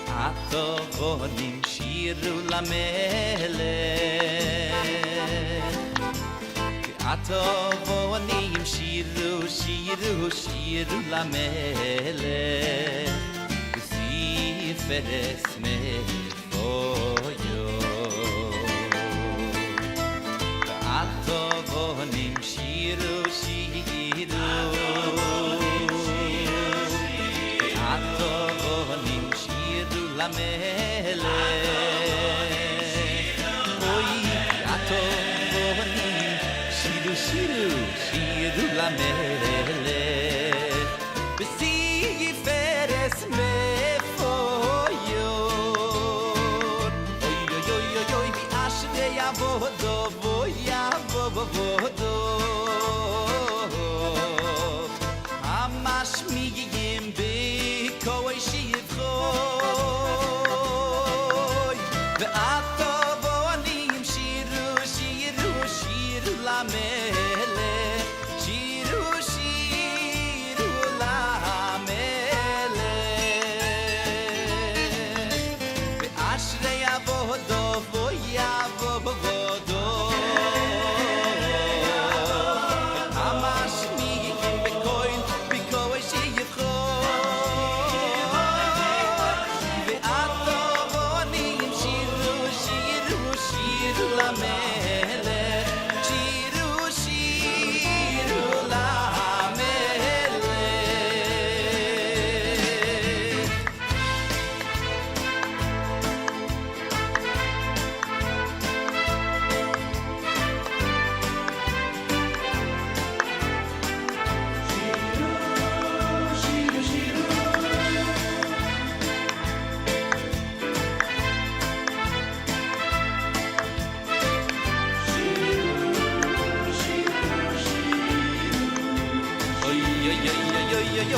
הכהנים שירו למלך, הכהנים שירו שירו שירו למלך, בספר מפויו. הכהנים שירו שירו, הכהנים שירו למלך, אוי הכהנים שירו שירו שירו למלך, בספר מפויו. אוי אוי אוי אוי אוי באשרי עבודו ועבודו, המשמיעים בקול שבחוי, והכהנים שירו שירו שירו למלך, שירו שירו למלך, באשרי עבודו ועבודו, המשמיעים בקול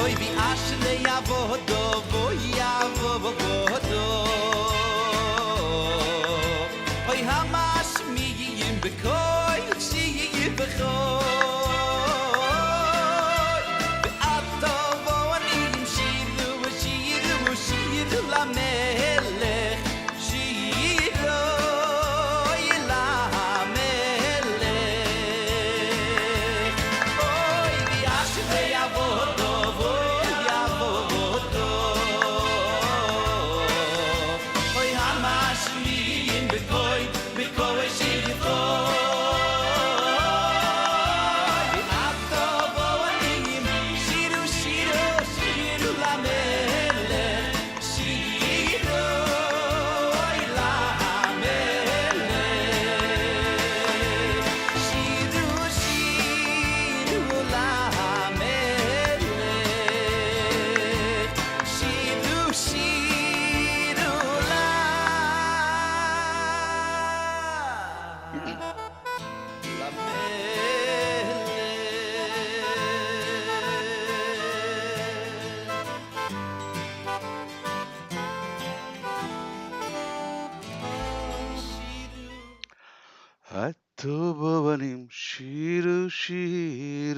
Oy bi ashle yavodo voyavodo, oy hamash miyim bekoy shiyim bekoy, be'atovonim shiru shiru shiru lamelech, shiru lamelech, oy bi ashle yavodo. Atubavanim shiru shiru.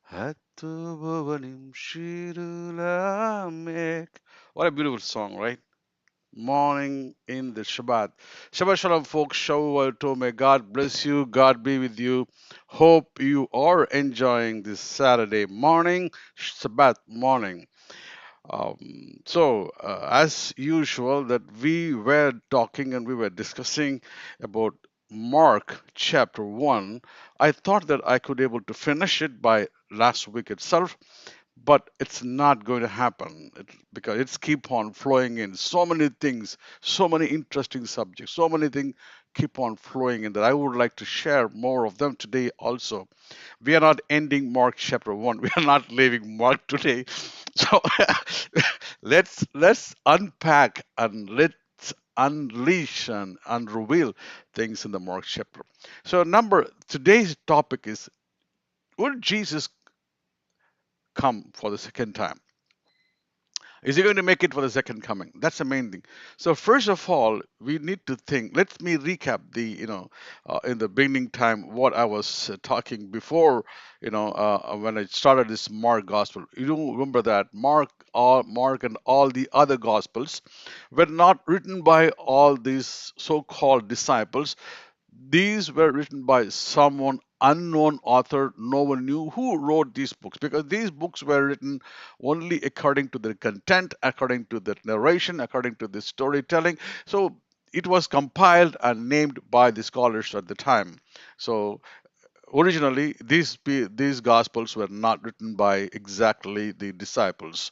Atubavanim shiru lamek. What a beautiful song, right? Morning in the Shabbat. Shabbat Shalom, folks. Shavua Tov. May God bless you. God be with you. Hope you are enjoying this Saturday morning, Shabbat morning. As usual, that we were talking and we were discussing about Mark chapter 1. I thought that I could able to finish it by last week itself, but it's not going to happen because it's keep on flowing in so many things, so many interesting subjects, so many things keep on flowing in that I would like to share more of them today also. We are not ending Mark chapter 1. We are not leaving Mark today. So let's unpack and let's unleash and reveal things in the Mark chapter. So number today's topic is, will Jesus come for the second time? Is he going to make it for the second coming? That's the main thing. So first of all, we need to think. Let me recap in the beginning time what I was talking before, when I started this Mark gospel. You don't remember that Mark and all the other gospels were not written by all these so-called disciples. These were written by someone unknown author. No one knew who wrote these books because these books were written only according to the content, according to the narration, according to the storytelling. So it was compiled and named by the scholars at the time. So originally, these gospels were not written by exactly the disciples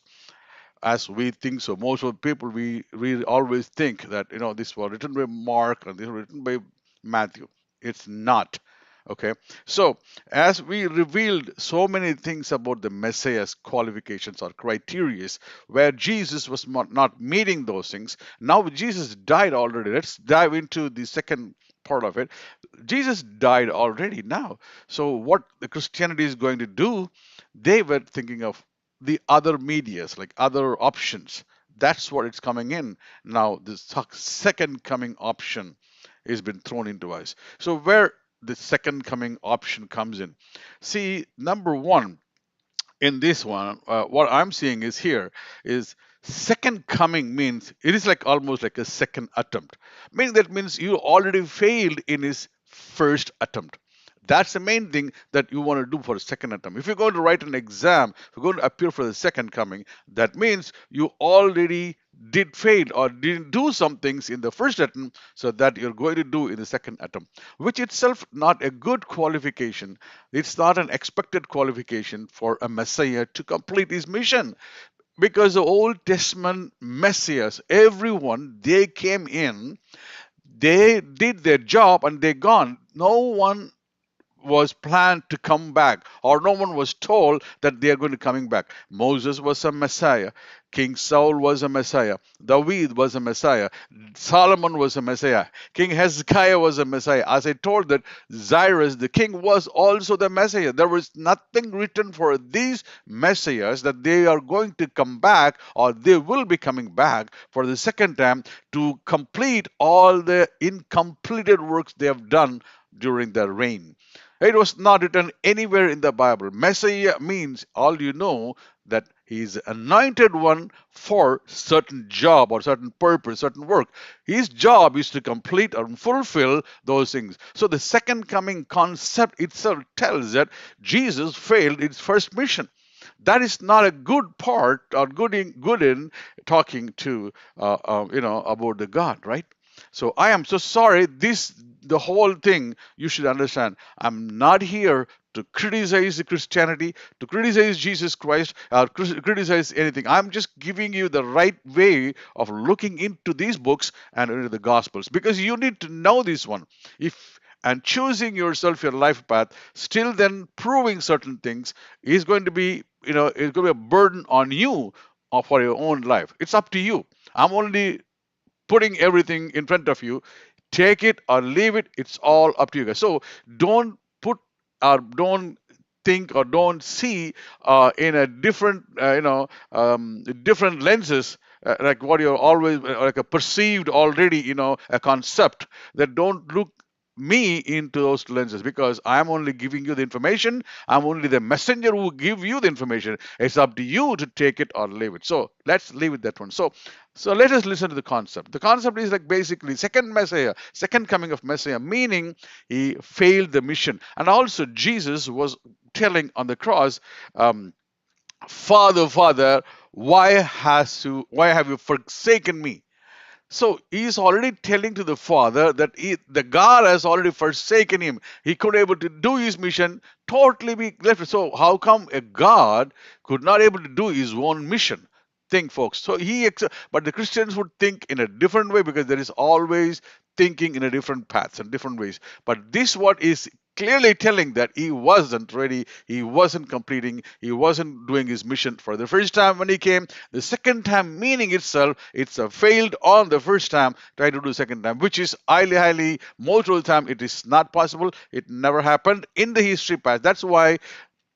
as we think. So most of the people, we always think that this was written by Mark and this was written by Matthew. It's not. Okay. So as we revealed so many things about the Messiah's qualifications or criteria, where Jesus was not meeting those things, now Jesus died already. Let's dive into the second part of it. Jesus died already now. So what the Christianity is going to do, they were thinking of the other medias, like other options. That's what it's coming in. Now the second coming option has been thrown into us. So where the second coming option comes in. See, number one, in this one, what I'm seeing is here is second coming means it is like almost like a second attempt. Meaning that means you already failed in his first attempt. That's the main thing that you want to do for a second attempt. If you're going to write an exam, if you're going to appear for the second coming, that means you already did fail or didn't do some things in the first attempt, so that you're going to do in the second attempt, which itself not a good qualification. It's not an expected qualification for a Messiah to complete his mission. Because the Old Testament Messiahs, everyone, they came in, they did their job and they gone. No one was planned to come back, or no one was told that they are going to coming back. Moses was a Messiah. King Saul was a Messiah. David was a Messiah. Solomon was a Messiah. King Hezekiah was a Messiah. As I told that Cyrus, the king, was also the Messiah. There was nothing written for these Messiahs that they are going to come back or they will be coming back for the second time to complete all the incompleted works they have done during their reign. It was not written anywhere in the Bible. Messiah means all you know that he is anointed one for certain job or certain purpose, certain work. His job is to complete and fulfill those things. So the second coming concept itself tells that Jesus failed his first mission. That is not a good part or good in talking to about the God, right? So I am so sorry. The whole thing you should understand. I'm not here to criticize the Christianity, to criticize Jesus Christ, or criticize anything. I'm just giving you the right way of looking into these books and into the Gospels because you need to know this one. If and choosing yourself your life path, still then proving certain things is going to be, it's going to be a burden on you for your own life. It's up to you. I'm only putting everything in front of you. Take it or leave it. It's all up to you guys. So don't put or don't think or don't see in a different, different lenses like what you're always like a perceived already, a concept, that don't look me into those lenses, because I'm only giving you the information. I'm only the messenger who give you the information. It's up to you to take it or leave it. So let's leave it that one. So let us listen to the concept. The concept is like basically second Messiah, second coming of Messiah, meaning he failed the mission. And also Jesus was telling on the cross, Father, Father, why have you forsaken me? So he's already telling to the father that the God has already forsaken him. He could able to do his mission, totally be left. So how come a God could not able to do his own mission? Think, folks. So but the Christians would think in a different way, because there is always thinking in a different paths and different ways. But this what is clearly telling that he wasn't ready, he wasn't completing, he wasn't doing his mission for the first time when he came. The second time, meaning itself, it's a failed on the first time, try to do second time, which is highly, most of the time, it is not possible. It never happened in the history past. That's why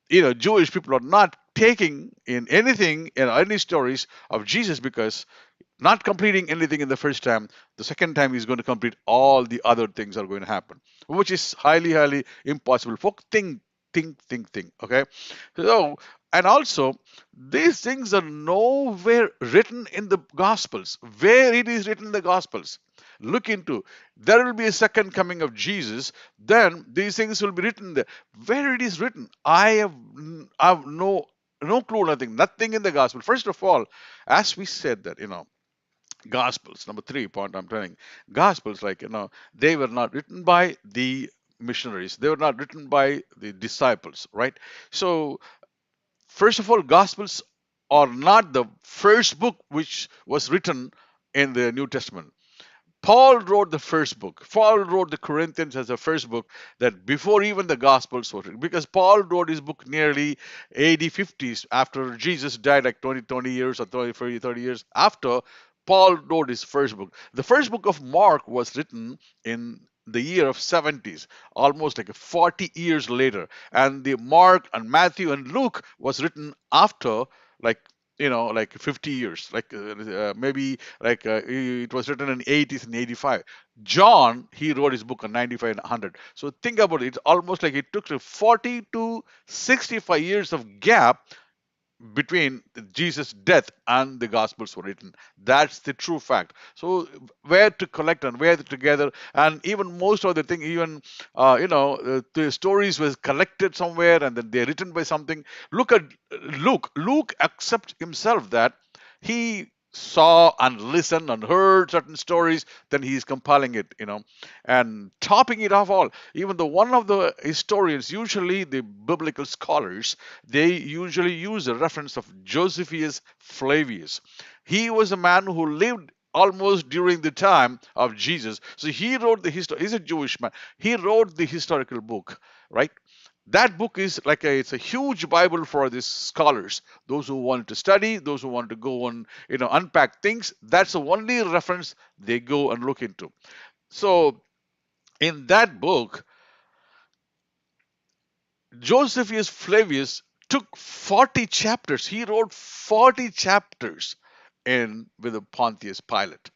Jewish people are not taking in anything in any stories of Jesus, because not completing anything in the first time, the second time he's going to complete all the other things are going to happen, which is highly impossible. Folk think. Okay, so and also these things are nowhere written in the Gospels. Where it is written in the Gospels, look into. There will be a second coming of Jesus. Then these things will be written there. Where it is written, I have no clue, nothing in the Gospel. First of all, as we said that Gospels, number 3 point I'm telling, Gospels, like, they were not written by the missionaries, they were not written by the disciples, right? So, first of all, Gospels are not the first book which was written in the New Testament. Paul wrote the first book. Paul wrote the Corinthians as the first book, that before even the Gospels were written. Because Paul wrote his book nearly AD 50s, after Jesus died, like 20 years or 30 years after. Paul wrote his first book. The first book of Mark was written in the year of 70s, almost like 40 years later. And the Mark and Matthew and Luke was written after, like, like 50 years, like maybe like it was written in 80s and 85. John, he wrote his book in 95 and 100. So think about it. It's almost like it took 40 to 65 years of gap between Jesus' death and the Gospels were written. That's the true fact. So where to collect and where to gather, and even most of the thing, even the stories was collected somewhere and then they're written by something. Look at Luke. Luke accepts himself that he saw and listened and heard certain stories, then he's compiling it, and topping it off all. Even the one of the historians, usually the biblical scholars, they usually use a reference of Josephus Flavius. He was a man who lived almost during the time of Jesus. So he wrote the history. He's a Jewish man. He wrote the historical book, right? That book is like it's a huge Bible for these scholars, those who want to study, those who want to go and unpack things. That's the only reference they go and look into. So in that book, Josephus Flavius took 40 chapters. He wrote 40 chapters in with the Pontius Pilate.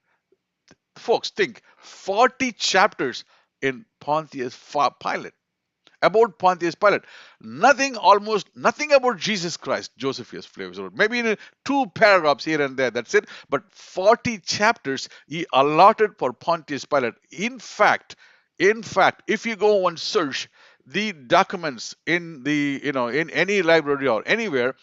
Folks, think 40 chapters in Pilate, about Pontius Pilate. Almost nothing about Jesus Christ, Josephus Flavius wrote. Maybe in 2 paragraphs here and there, that's it. But 40 chapters he allotted for Pontius Pilate. In fact, if you go and search the documents in in any library or anywhere,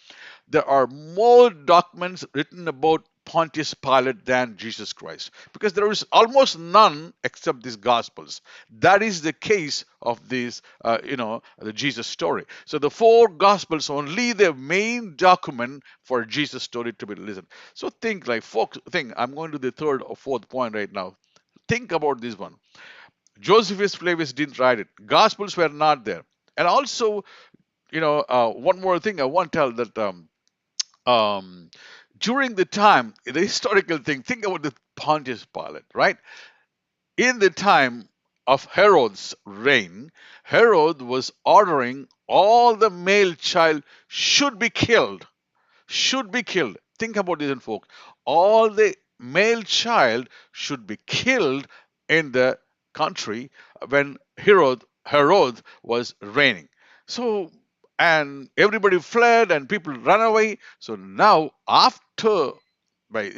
there are more documents written about Pontius Pilate than Jesus Christ, because there is almost none except these Gospels. That is the case of this, the Jesus story. So the 4 Gospels only the main document for Jesus story to be listened. So think, like, folks, think. I'm going to the third or fourth point right now. Think about this one. Josephus Flavius didn't write it. Gospels were not there. And also, one more thing I want to tell that. Um, During the time, the historical thing, think about the Pontius Pilate, right? In the time of Herod's reign, Herod was ordering all the male child should be killed, should be killed. think about this, folks. All the male child should be killed in the country when Herod was reigning. So, and everybody fled and people ran away. So now, after by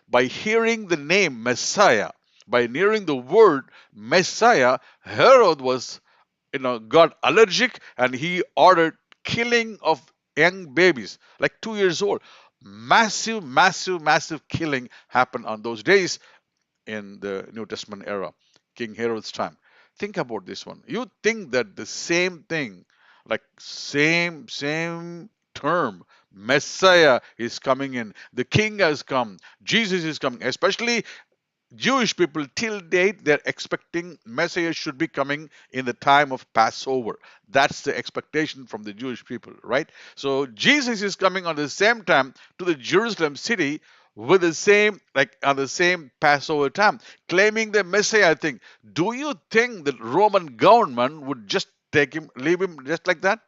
by hearing the name Messiah, by hearing the word Messiah, Herod was got allergic and he ordered killing of young babies like 2 years old. Massive, massive, massive killing happened on those days in the New Testament era, King Herod's time. Think about this one. You think that the same thing, like same term, Messiah is coming in, the King has come, Jesus is coming, especially Jewish people till date, they're expecting Messiah should be coming in the time of Passover. That's the expectation from the Jewish people, right? So Jesus is coming on the same time to the Jerusalem city with the same, like on the same Passover time, claiming the Messiah thing. Do you think the Roman government would just take him, leave him just like that?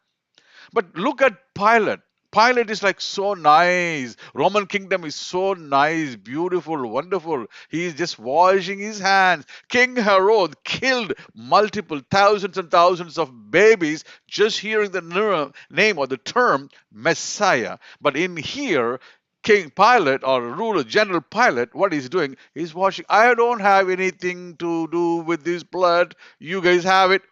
But look at Pilate. Pilate is like so nice. Roman kingdom is so nice, beautiful, wonderful. He is just washing his hands. King Herod killed multiple thousands and thousands of babies just hearing the name or the term Messiah. But in here, King Pilate or ruler General Pilate, what he's doing, he's washing. I don't have anything to do with this blood. You guys have it.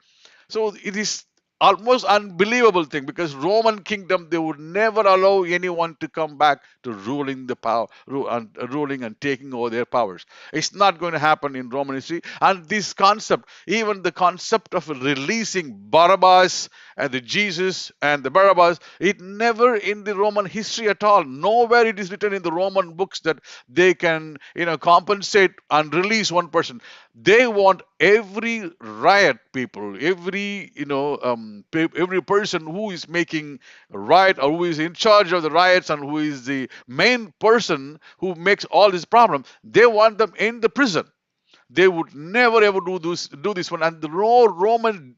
So it is almost unbelievable thing because Roman kingdom they would never allow anyone to come back to ruling the power, ruling and taking over their powers. It's not going to happen in Roman history. And this concept, even the concept of releasing Barabbas and the Jesus and the Barabbas, it never in the Roman history at all. Nowhere it is written in the Roman books that they can compensate and release one person. They want every riot people, every every person who is making a riot or who is in charge of the riots and who is the main person who makes all this problem, they want them in the prison. They would never ever do this one. And the Roman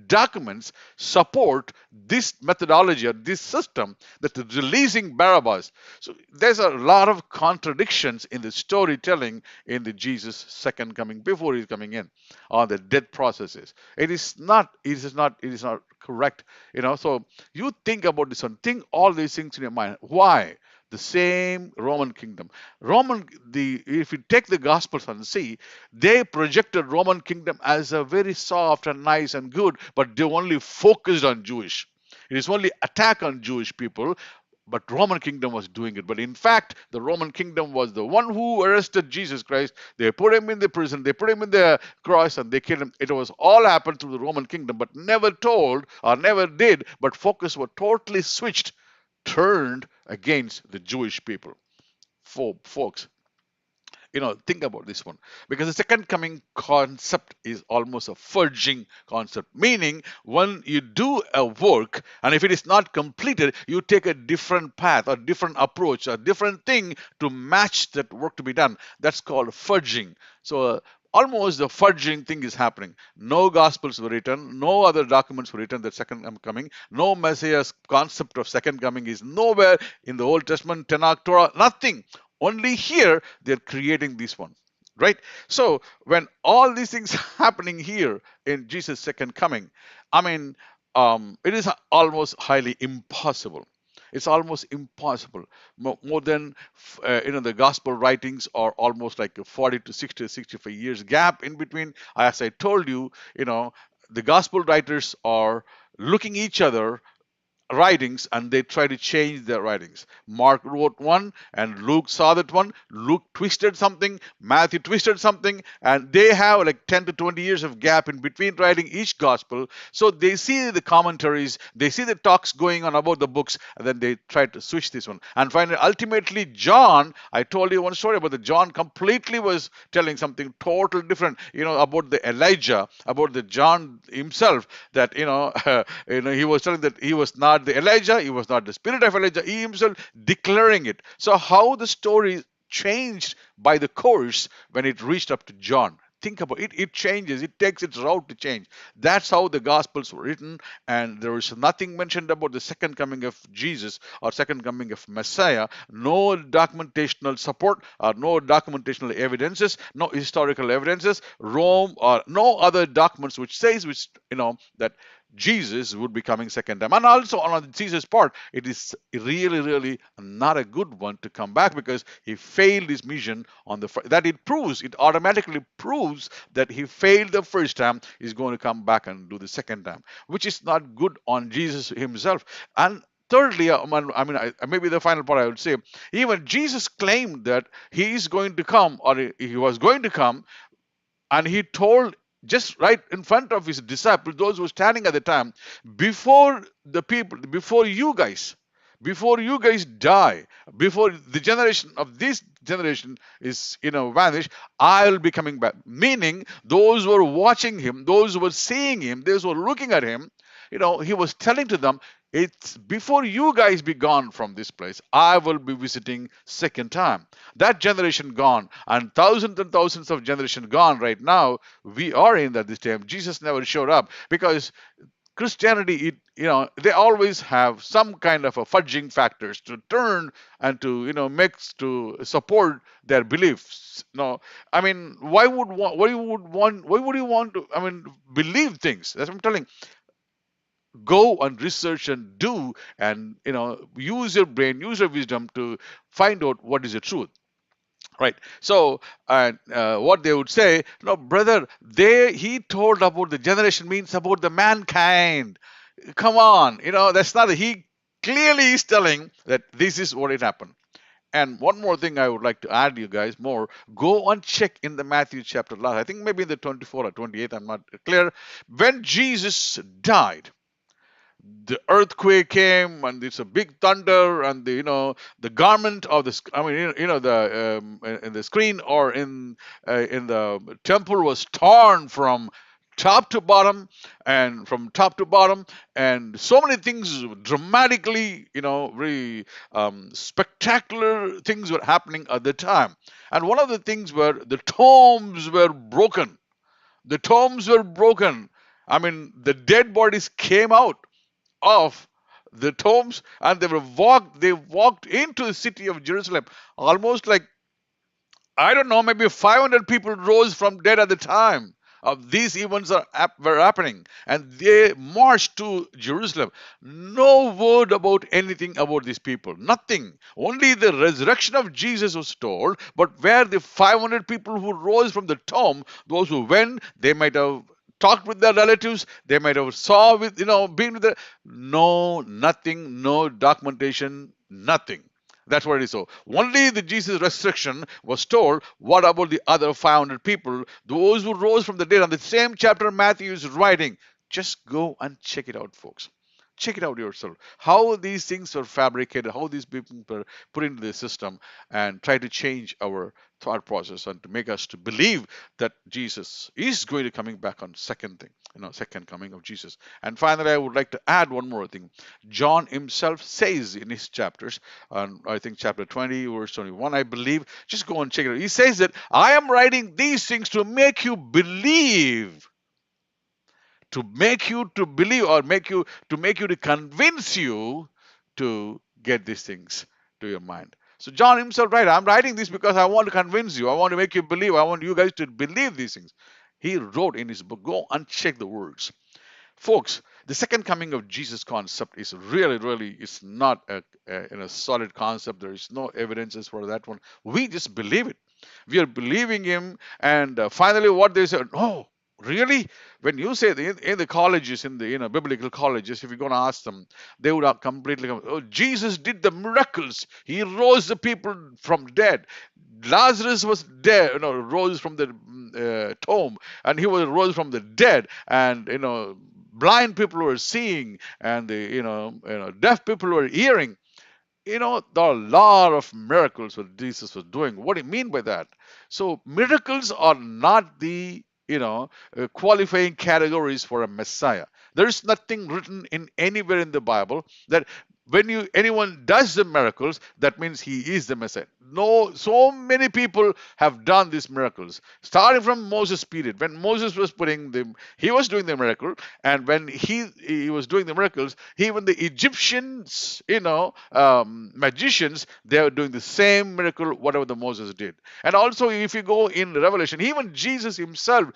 documents support this methodology or this system that is releasing Barabbas. So there's a lot of contradictions in the storytelling in the Jesus second coming before he's coming in on the death processes. It is not correct. So you think about this one, think all these things in your mind. Why? The same Roman kingdom. If you take the Gospels and see, they projected Roman kingdom as a very soft and nice and good, but they only focused on Jewish. It is only attack on Jewish people, but Roman kingdom was doing it. But in fact, the Roman kingdom was the one who arrested Jesus Christ. They put him in the prison, they put him in the cross, and they killed him. It was all happened through the Roman kingdom, but never told or never did, but focus was totally switched, turned against the Jewish people. Folks, think about this one, because the second coming concept is almost a fudging concept, meaning when you do a work and if it is not completed, you take a different path or different approach, a different thing to match that work to be done. That's called fudging. So almost the fudging thing is happening. No gospels were written, no other documents were written that second coming, no Messiah's concept of second coming is nowhere in the Old Testament, Tanakh, Torah, nothing. Only here they're creating this one, right? So when all these things happening here in Jesus' second coming, I mean, it is almost highly impossible. It's almost impossible. More than the gospel writings are almost like a 40 to 60 to 65 years gap in between. As I told you, the gospel writers are looking each other writings and they try to change their writings. Mark wrote one and Luke saw that one. Luke twisted something, Matthew twisted something, and they have like 10 to 20 years of gap in between writing each gospel. So they see the commentaries, they see the talks going on about the books, and then they try to switch this one. And finally, ultimately, John, I told you one story about the John completely was telling something total different, about the Elijah, about the John himself, that, he was telling that he was not the Elijah, he was not the spirit of Elijah, he himself declaring it. So how the story changed by the course when it reached up to John. think about it, it changes. It takes its route to change. That's how the Gospels were written, and there is nothing mentioned about the second coming of Jesus or second coming of Messiah. No documentational support or no documentational evidences, no historical evidences, Rome or no other documents which says which that Jesus would be coming second time. And also on Jesus' part, it is really, really not a good one to come back because he failed his mission on that it proves, it automatically proves that he failed the first time, he's going to come back and do the second time, which is not good on Jesus himself. And thirdly, maybe the final part I would say, even Jesus claimed that he is going to come, or he was going to come, and he told just right in front of his disciples, those who were standing at the time, before the people, before you guys die, before the generation of this generation is vanished, I'll be coming back. Meaning, those who were watching him, those who were seeing him, those who were looking at him, he was telling to them, it's before you guys be gone from this place, I will be visiting second time. That generation gone, and thousands of generation gone right now. We are in that this time. Jesus never showed up because Christianity, they always have some kind of a fudging factors to turn and to mix to support their beliefs. No, I mean, why would you want to? I mean, believe things. That's what I'm telling. Go and research and do, and use your brain, use your wisdom to find out what is the truth. Right. So, and what they would say, no, brother, he told about the generation means about the mankind. Come on, that's not. He clearly is telling that this is what it happened. And one more thing I would like to add, you guys, more. Go and check in the Matthew chapter last. I think maybe in the 24 or 28. I'm not clear. When Jesus died, the earthquake came and it's a big thunder and the garment of the I mean the in the screen or in the temple was torn from top to bottom and from top to bottom, and so many things dramatically, very spectacular things were happening at the time. And one of the things were the tombs were broken. The tombs were broken. I mean, the dead bodies came out of the tombs, and they walked into the city of Jerusalem. Almost like, I don't know, maybe 500 people rose from dead at the time of these events were happening, and they marched to Jerusalem. No word about anything about these people, nothing. Only the resurrection of Jesus was told, but where the 500 people who rose from the tomb, those who went, they might have talked with their relatives, they might have saw with, been with no, nothing, no documentation, nothing. That's what it is. So only the Jesus resurrection was told. What about the other 500 people, those who rose from the dead? On the same chapter Matthew is writing. Just go and check it out, folks. Check it out yourself. How these things were fabricated, how these people were put into the system, and try to change our thought process and to make us to believe that Jesus is going to coming back on second thing, second coming of Jesus. And finally, I would like to add one more thing. John himself says in his chapters, I think chapter 20, verse 21, I believe. Just go and check it out. He says that I am writing these things to make you believe, to make you to believe, or make you to convince you to get these things to your mind. So John himself, right, I'm writing this because I want to convince you, I want to make you believe, I want you guys to believe these things. He wrote in his book. Go and check the words, folks. The second coming of Jesus concept is really, really, it's not a solid concept. There is no evidences for that one. We just believe it. We are believing him, and finally what they said, oh, really? When you say in the colleges, in the biblical colleges, if you're going to ask them, they would have completely come, oh, Jesus did the miracles. He rose the people from dead. Lazarus was dead, rose from the tomb, and he was rose from the dead, and blind people were seeing, and the deaf people were hearing. There are a lot of miracles that Jesus was doing. What do you mean by that? So miracles are not the qualifying categories for a Messiah. There is nothing written in anywhere in the Bible that when anyone does the miracles, that means he is the Messiah. No, so many people have done these miracles, starting from Moses' period. When Moses was he was doing the miracle, and when he was doing the miracles, even the Egyptians, magicians, they were doing the same miracle, whatever the Moses did. And also, if you go in Revelation, even Jesus himself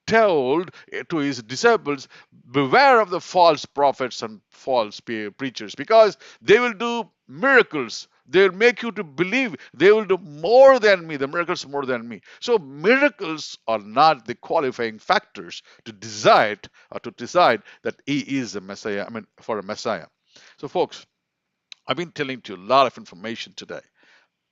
told to his disciples, beware of the false prophets and false preachers, because they will do miracles. They will make you to believe they will do more than me, the miracles more than me. So miracles are not the qualifying factors to decide that he is a Messiah. For a Messiah. So folks, I've been telling you a lot of information today.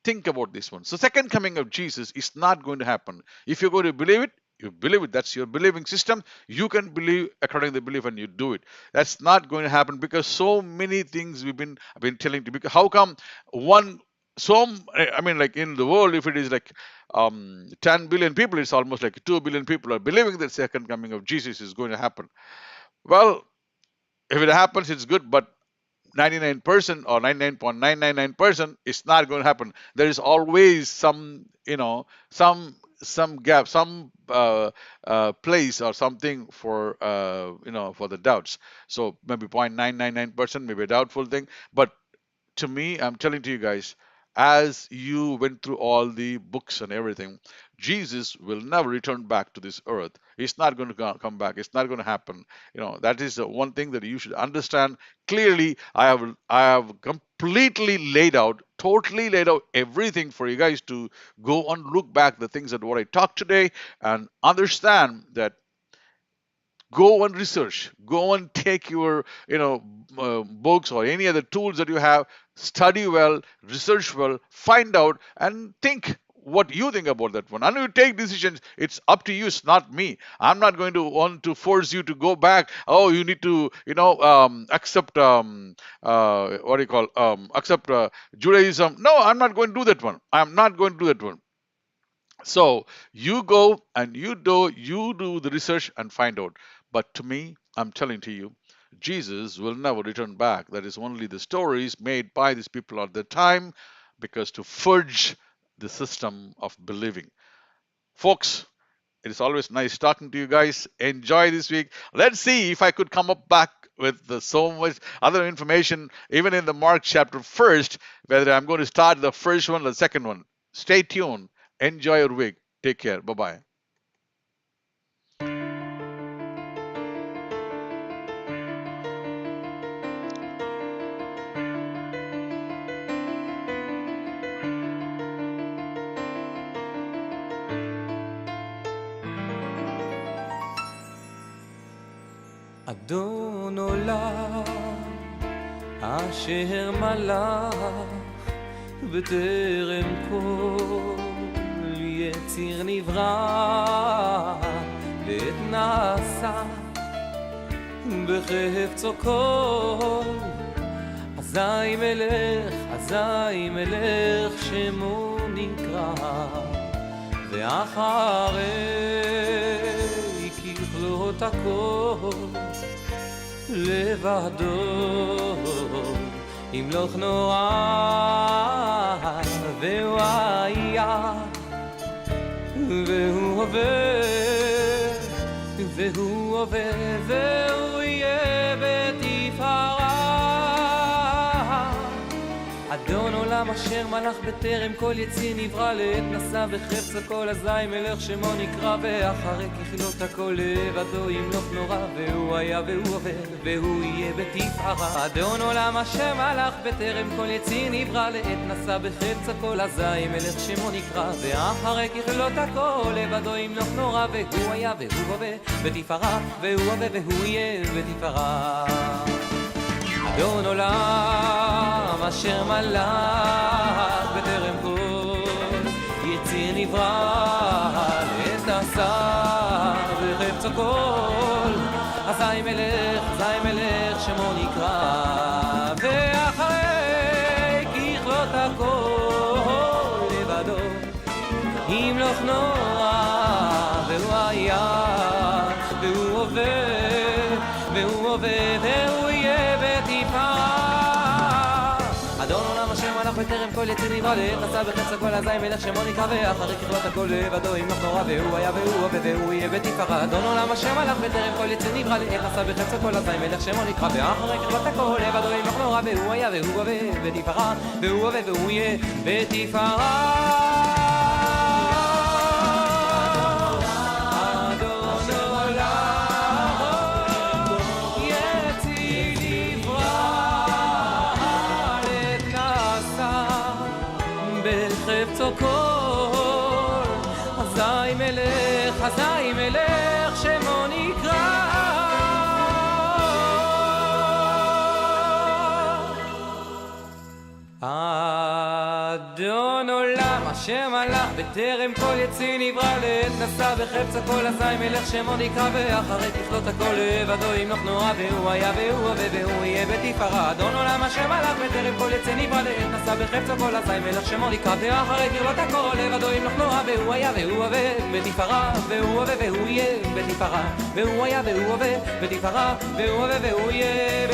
Think about this one. So second coming of Jesus is not going to happen. If you're going to believe it, you believe it. That's your believing system. You can believe according to the belief and you do it. That's not going to happen because so many things I've been telling you. Because how come like in the world, if it is like 10 billion people, it's almost like 2 billion people are believing that second coming of Jesus is going to happen. Well, if it happens, it's good, but 99% or 99.999% it's not going to happen. There is always some gap, some place or something for for the doubts. So maybe 0.999%, maybe a doubtful thing. But to me, I'm telling to you guys, as you went through all the books and everything, Jesus will never return back to this earth. He's not going to come back. It's not going to happen. That is the one thing that you should understand clearly. I have completely totally laid out everything for you guys to go and look back the things that what I talked today and understand that. Go and research. Go and take your books or any other tools that you have. Study well, research well, find out, and think what you think about that one. And you take decisions. It's up to you. It's not me. I'm not going to want to force you to go back. Oh, you need to accept what do you call accept Judaism. No, I'm not going to do that one. I'm not going to do that one. So you go and you do the research and find out. But to me, I'm telling to you, Jesus will never return back. That is only the stories made by these people at the time, because to fudge the system of believing. Folks, it is always nice talking to you guys. Enjoy this week. Let's see if I could come up back with so much other information, even in the Mark chapter first, whether I'm going to start the first one or the second one. Stay tuned. Enjoy your week. Take care. Bye-bye. אדון עולם אשר מלך בטרם כל יציר נברא לעת נעשה בחפצו כל אזי מלך שמו נקרא ואחרי ככלות הכל לבדו ימלוך נורא והוא היה והוא הווה והוא יהיה בתפארה אדון עולם אשר מלך בטרם כל יציר נברא לעת נשא בחפצו כל אזי מלך שמו נקרא ואחרי ככלות הכל לבדו ימלוך נורא והוא היה והוא הווה והוא יהיה בתפארה אדון עולם אשר מלך בטרם כל יציר נברא לעת נשא בחפצו כל אזי מלך שמו נקרא ואחרי ככלות הכל לבדו ימלוך נורא והוא היה והוא הווה בתפארה והוא הווה והוא יהיה בתפארה אדון עולם אשר מלך בטרם כל יציר נברא לעת נשא בחפצו כל אזי מלך שמו נקרא ואחרי ככלות הכל לבדו ימלוך נורא והוא היה והוא הווה והוא יהיה בתפארה בטרם כל יציר נברא לעת נשא בחפץ הכל אזי מלך שמו נקרא ואחרי ככלות הכל לבדו ימלוך נורא והוא היה והוא הווה והוא יהיה בתפארה אדון עולם השם מלך בטרם כל יציר נברא לעת נשא בחפץ הכל אזי מלך שמו נקרא ואחרי ככלות הכל לבדו ימלוך נורא והוא היה והוא הווה בתפארה והוא הווה והוא יהיה בתפארה אזי מלך שמו נקרא אדון עולם אשר מלך בטרם כל יציר נברא לעת נשא בחפץ הכל אזי מלך שמו נקרא ואחרי ככלות הכל לבדו ימלוך נורא והוא היה והוא הווה והוא יהיה בתפארה אדון עולם אשר מלך בטרם כל יציר נברא לעת נשא בחפץ הכל אזי מלך שמו נקרא ואחרי ככלות הכל לבדו ימלוך נורא והוא היה והוא הווה בתפארה והוא הווה והוא יהיה בתפארה והוא היה והוא הווה בתפארה והוא הווה והוא יהיה